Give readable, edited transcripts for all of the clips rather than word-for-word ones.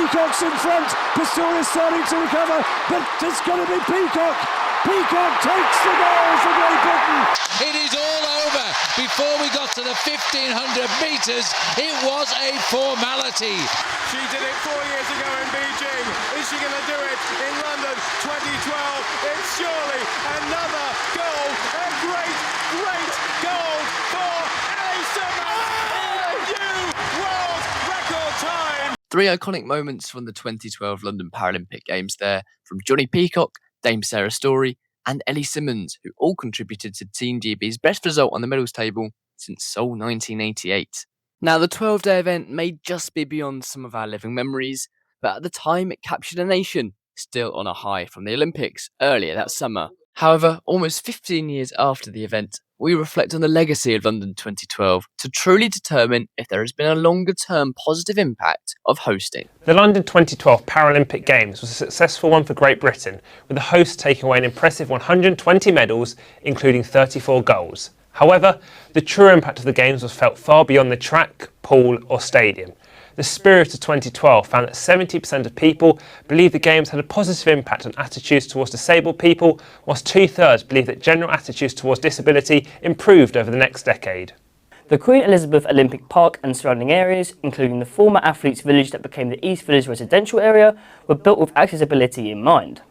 Peacock's in front. Pastorius starting to recover, but it's going to be Peacock. Peacock takes the goal for Great Britain. It is all over. Before we got to the 1500 metres, it was a formality. She did it 4 years ago in Beijing. Is she going to do it in London 2012? It's surely another goal. A great, great goal for Ellie Simmons. A new world record time. Three iconic moments from the 2012 London Paralympic Games there, from Johnny Peacock, Dame Sarah Storey, and Ellie Simmons, who all contributed to Team GB's best result on the medals table since Seoul 1988. Now, the 12-day event may just be beyond some of our living memories, but at the time it captured a nation, still on a high from the Olympics earlier that summer. However, almost 15 years after the event, we reflect on the legacy of London 2012 to truly determine if there has been a longer-term positive impact of hosting. The London 2012 Paralympic Games was a successful one for Great Britain, with the hosts taking away an impressive 120 medals, including 34 goals. However, the true impact of the Games was felt far beyond the track, pool or stadium. The Spirit of 2012 found that 70% of people believe the Games had a positive impact on attitudes towards disabled people, whilst 2/3 believe that general attitudes towards disability improved over the next decade. The Queen Elizabeth Olympic Park and surrounding areas, including the former athletes' village that became the East Village residential area, were built with accessibility in mind.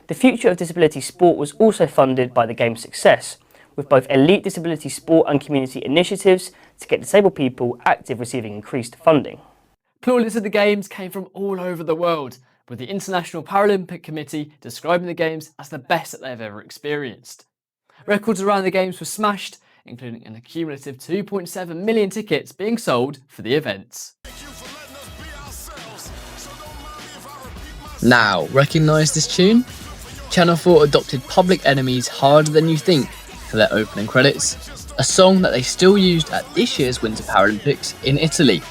The future of disability sport was also funded by the Games' success, with both elite disability sport and community initiatives to get disabled people active receiving increased funding. Plaudits of the Games came from all over the world, with the International Paralympic Committee describing the Games as the best that they've ever experienced. Records around the Games were smashed, including an accumulative 2.7 million tickets being sold for the events. Now, recognise this tune? Channel 4 adopted Public Enemy's Harder Than You Think for their opening credits, a song that they still used at this year's Winter Paralympics in Italy.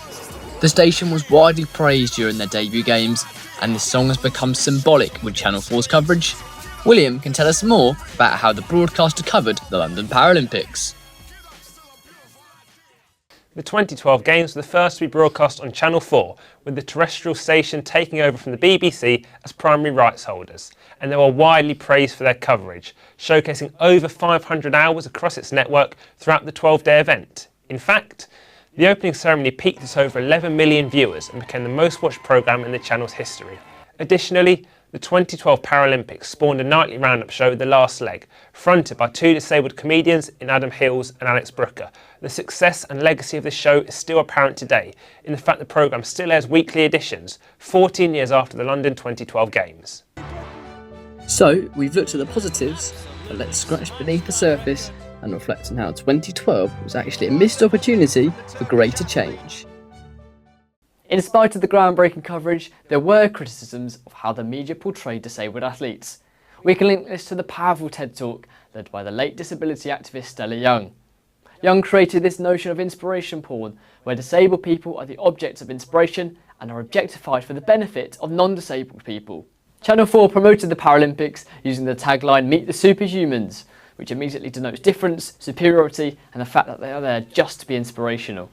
The station was widely praised during their debut games, and this song has become symbolic with Channel 4's coverage. William can tell us more about how the broadcaster covered the London Paralympics. The 2012 Games were the first to be broadcast on Channel 4, with the terrestrial station taking over from the BBC as primary rights holders, and they were widely praised for their coverage, showcasing over 500 hours across its network throughout the 12-day event. In fact, the opening ceremony peaked at over 11 million viewers and became the most watched programme in the channel's history. Additionally, the 2012 Paralympics spawned a nightly roundup show, The Last Leg, fronted by two disabled comedians in Adam Hills and Alex Brooker. The success and legacy of this show is still apparent today, in the fact the programme still airs weekly editions, 14 years after the London 2012 Games. So, we've looked at the positives, but let's scratch beneath the surface and reflect on how 2012 was actually a missed opportunity for greater change. In spite of the groundbreaking coverage, there were criticisms of how the media portrayed disabled athletes. We can link this to the powerful TED Talk led by the late disability activist Stella Young. Young created this notion of inspiration porn, where disabled people are the objects of inspiration and are objectified for the benefit of non-disabled people. Channel 4 promoted the Paralympics using the tagline "Meet the Superhumans," which immediately denotes difference, superiority, and the fact that they are there just to be inspirational.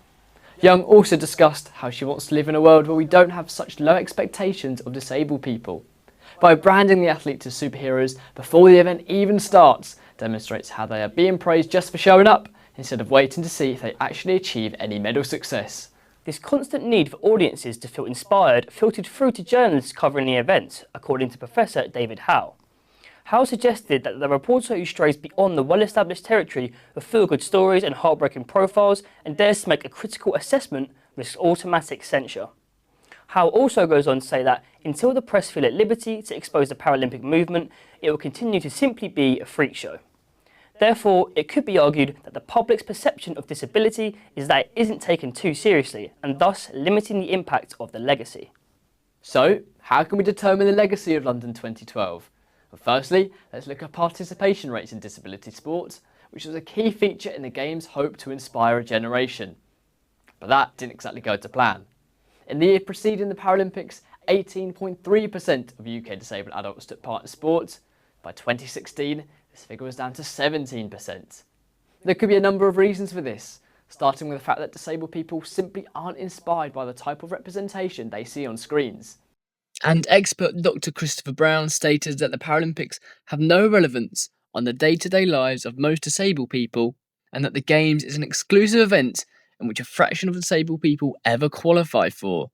Young also discussed how she wants to live in a world where we don't have such low expectations of disabled people. By branding the athletes as superheroes before the event even starts, demonstrates how they are being praised just for showing up, instead of waiting to see if they actually achieve any medal success. This constant need for audiences to feel inspired filtered through to journalists covering the event, according to Professor David Howe. Howe suggested that the reporter who strays beyond the well-established territory of feel-good stories and heartbreaking profiles and dares to make a critical assessment risks automatic censure. Howe also goes on to say that until the press feel at liberty to expose the Paralympic movement, it will continue to simply be a freak show. Therefore, it could be argued that the public's perception of disability is that it isn't taken too seriously, and thus limiting the impact of the legacy. So, how can we determine the legacy of London 2012? Well, firstly, let's look at participation rates in disability sports, which was a key feature in the Games' hope to inspire a generation. But that didn't exactly go to plan. In the year preceding the Paralympics, 18.3% of UK disabled adults took part in sports. By 2016, this figure was down to 17%. There could be a number of reasons for this, starting with the fact that disabled people simply aren't inspired by the type of representation they see on screens. And expert Dr. Christopher Brown stated that the Paralympics have no relevance on the day-to-day lives of most disabled people, and that the Games is an exclusive event in which a fraction of disabled people ever qualify for.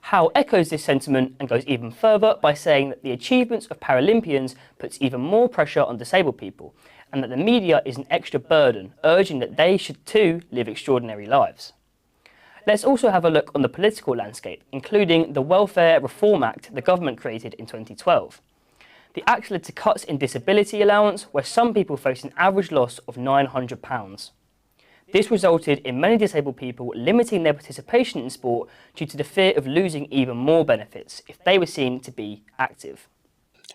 Howe echoes this sentiment and goes even further by saying that the achievements of Paralympians puts even more pressure on disabled people, and that the media is an extra burden, urging that they should too live extraordinary lives. Let's also have a look on the political landscape, including the Welfare Reform Act the government created in 2012. The act led to cuts in disability allowance, where some people face an average loss of £900. This resulted in many disabled people limiting their participation in sport due to the fear of losing even more benefits if they were seen to be active.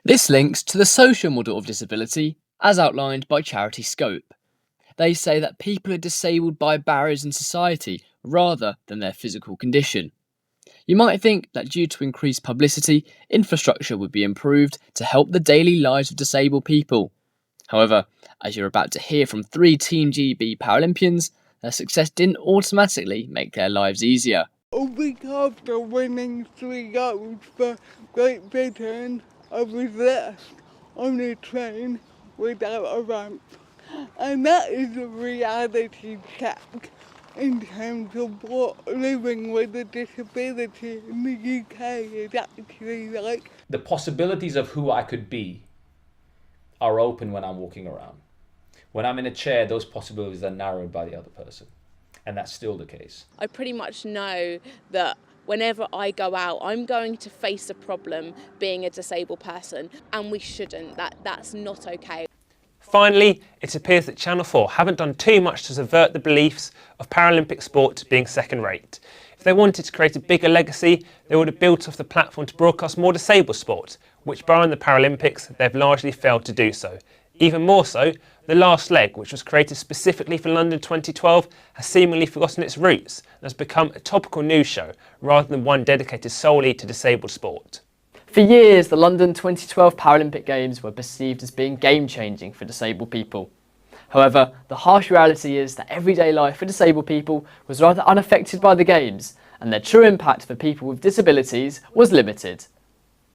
This links to the social model of disability, as outlined by Charity Scope. They say that people are disabled by barriers in society rather than their physical condition. You might think that due to increased publicity, infrastructure would be improved to help the daily lives of disabled people. However, as you're about to hear from 3 Team GB Paralympians, their success didn't automatically make their lives easier. A week after winning 3 goals for Great Britain, I was left on a train without a ramp. And that is a reality check in terms of what living with a disability in the UK is actually like. The possibilities of who I could be are open when I'm walking around. When I'm in a chair, those possibilities are narrowed by the other person. And that's still the case. I pretty much know that whenever I go out, I'm going to face a problem being a disabled person, and we shouldn't. That's not okay. Finally, it appears that Channel 4 haven't done too much to subvert the beliefs of Paralympic sport being second-rate. If they wanted to create a bigger legacy, they would have built off the platform to broadcast more disabled sport, which barring the Paralympics, they've largely failed to do so. Even more so, the last leg, which was created specifically for London 2012, has seemingly forgotten its roots and has become a topical news show rather than one dedicated solely to disabled sport. For years, the London 2012 Paralympic Games were perceived as being game-changing for disabled people. However, the harsh reality is that everyday life for disabled people was rather unaffected by the Games, and their true impact for people with disabilities was limited.